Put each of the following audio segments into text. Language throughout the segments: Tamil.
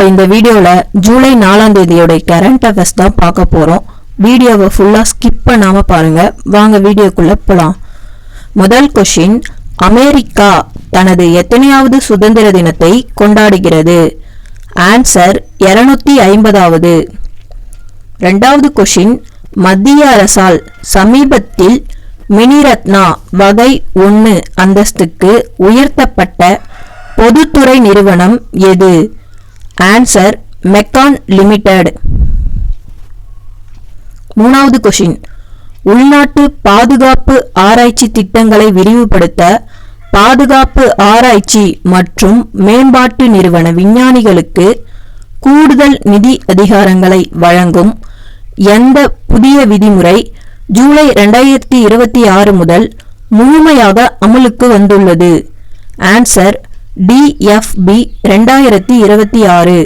இந்த வீடியோல ஜூலை 4ஆம் தேதியோட கரண்ட் அஃபேர்ஸ் தான் பார்க்க போறோம். வீடியோவை ஃபுல்லா ஸ்கிப் பண்ணாம பாருங்க. வாங்க வீடியோக்குள்ள போலாம். முதல் क्वेश्चन, அமெரிக்கா தனது எத்தனையாவது சுதந்திர தினத்தை கொண்டாடுகிறது? ஆன்சர் 250வது. இரண்டாவது क्वेश्चन, மத்திய அரசால் சமீபத்தில் மினிரத்னா வகை 1 அந்தஸ்துக்கு உயர்த்தப்பட்ட பொதுத்துறை நிறுவனம் எது? Answer MECON limited. மூணாவது क्वेश्चन, உள்நாட்டு பாதுகாப்பு ஆராய்ச்சி திட்டங்களை விரிவுபடுத்த பாதுகாப்பு ஆராய்ச்சி மற்றும் மேம்பாட்டு நிறுவன விஞ்ஞானிகளுக்கு கூடுதல் நிதி அதிகாரங்களை வழங்கும் எந்த புதிய விதிமுறை ஜூலை 2026 முதல் முழுமையாக அமலுக்கு வந்துள்ளது? Answer DFB 2026.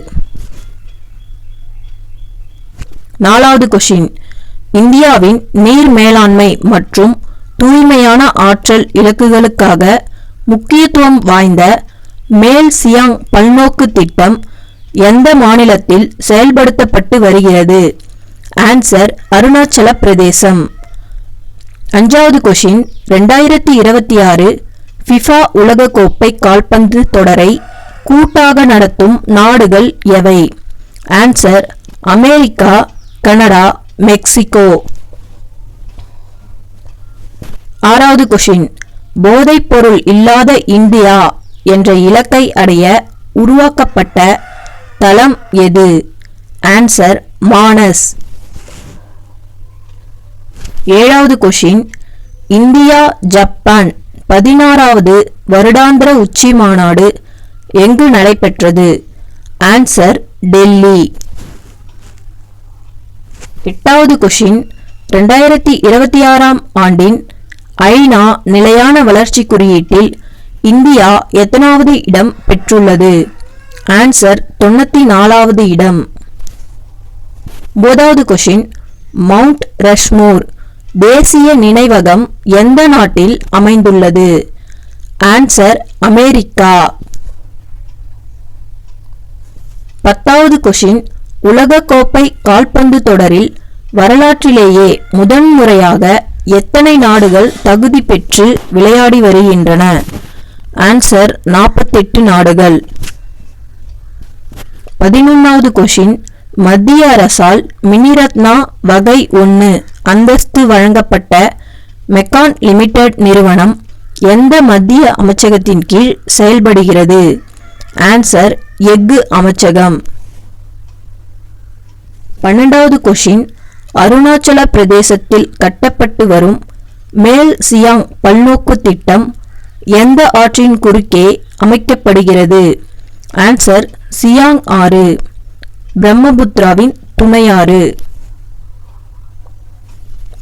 நாலாவது क्वेश्चन, இந்தியாவின் நீர் மேலாண்மை மற்றும் தூய்மையான ஆற்றல் இலக்குகளுக்காக முக்கியத்துவம் வாய்ந்த மேல் சியாங் பல்நோக்கு திட்டம் எந்த மாநிலத்தில் செயல்படுத்தப்பட்டு வருகிறது? ஆன்சர் அருணாச்சல பிரதேசம். அஞ்சாவது क्वेश्चन, 2026 ஃபிஃபா உலகக்கோப்பை கால்பந்து தொடரை கூட்டாக நடத்தும் நாடுகள் எவை? Answer America, Canada, Mexico. ஆறாவது क्वेश्चन, போதைப் பொருள் இல்லாத இந்தியா என்ற இலக்கை அடைய உருவாக்கப்பட்ட தளம் எது? ஆன்சர் மானஸ். ஏழாவது क्वेश्चन, இந்தியா ஜப்பான் 16வது வருடாந்திர உச்சி மாநாடு எங்கு நடைபெற்றது? ஆன்சர் டெல்லி. எட்டாவது क्वेश्चन, 2026ஆம் ஆண்டின் ஐநா நிலையான வளர்ச்சி குறியீட்டில் இந்தியா எத்தனாவது இடம் பெற்றுள்ளது? ஆன்சர் 94வது இடம். ஒன்பதாவது क्वेश्चन, மவுண்ட் ரஷ்மோர் தேசிய நினைவகம் எந்த நாட்டில் அமைந்துள்ளது? Answer America. 10வது क्वेश्चन, உலகக்கோப்பை கால்பந்து தொடரில் வரலாற்றிலேயே முதன்முறையாக எத்தனை நாடுகள் தகுதி பெற்று விளையாடி வருகின்றன? ஆன்சர் 48 நாடுகள். 11வது क्वेश्चन, மத்திய அரசால் மினிரத்னா வகை 1 அந்தஸ்து வழங்கப்பட்ட மெக்கான் லிமிடெட் நிறுவனம் எந்த மத்திய அமைச்சகத்தின் கீழ் செயல்படுகிறது? ஆன்சர் எஃகு அமைச்சகம். 12வது क्वेश्चन, அருணாச்சல பிரதேசத்தில் கட்டப்பட்டு வரும் மேல் சியாங் பல்நோக்கு திட்டம் எந்த ஆற்றின் குறுக்கே அமைக்கப்படுகிறது? ஆன்சர் சியாங் ஆறு, பிரம்மபுத்திராவின் துணையாறு.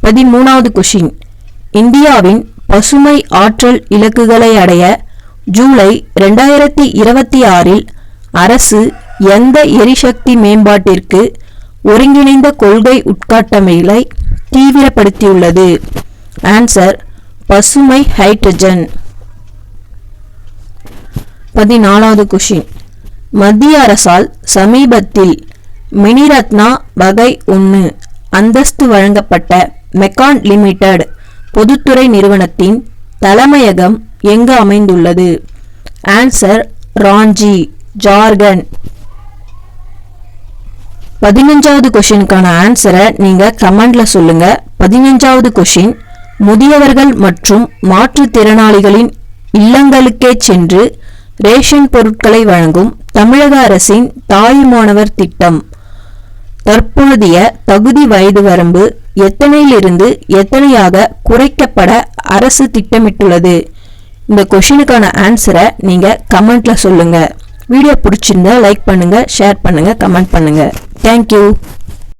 13வது क्वेश्चन, இந்தியாவின் பசுமை ஆற்றல் இலக்குகளை அடைய ஜூலை 2026இல் அரசு எந்த எரிசக்தி மேம்பாட்டிற்கு ஒருங்கிணைந்த கொள்கை உட்காட்டமைகளை தீவிரப்படுத்தியுள்ளது? ஆன்சர் பசுமை ஹைட்ரஜன். 14வது क्वेश्चन, மத்திய அரசால் சமீபத்தில் மினிரத்னா வகை 1 அந்தஸ்து வழங்கப்பட்ட மெக்கான் லிமிடெட் பொதுத்துறை நிறுவனத்தின் தலைமையகம் எங்கு அமைந்துள்ளது? ஆன்சர் ராஞ்சி, ஜார்க்கண்ட். 15வது क्वेश्चनக்கான ஆன்சரை நீங்க கமெண்ட்ல சொல்லுங்க. 15வது क्वेश्चन, முதியவர்கள் மற்றும் மாற்றுத்திறனாளிகளின் இல்லங்களுக்கே சென்று ரேஷன் பொருட்களை வழங்கும் தமிழக அரசின் தாயுமானவர் திட்டம் தற்போதைய தகுதி வயது வரம்பு எத்தனையிலிருந்து எத்தனையாக குறைக்கப்பட அரசு திட்டமிட்டுள்ளது? இந்த क्वेश्चनக்கான ஆன்சரை நீங்க கமெண்ட்ல சொல்லுங்க. வீடியோ பிடிச்சிருந்தா லைக் பண்ணுங்க, ஷேர் பண்ணுங்க, கமெண்ட் பண்ணுங்க. Thank you.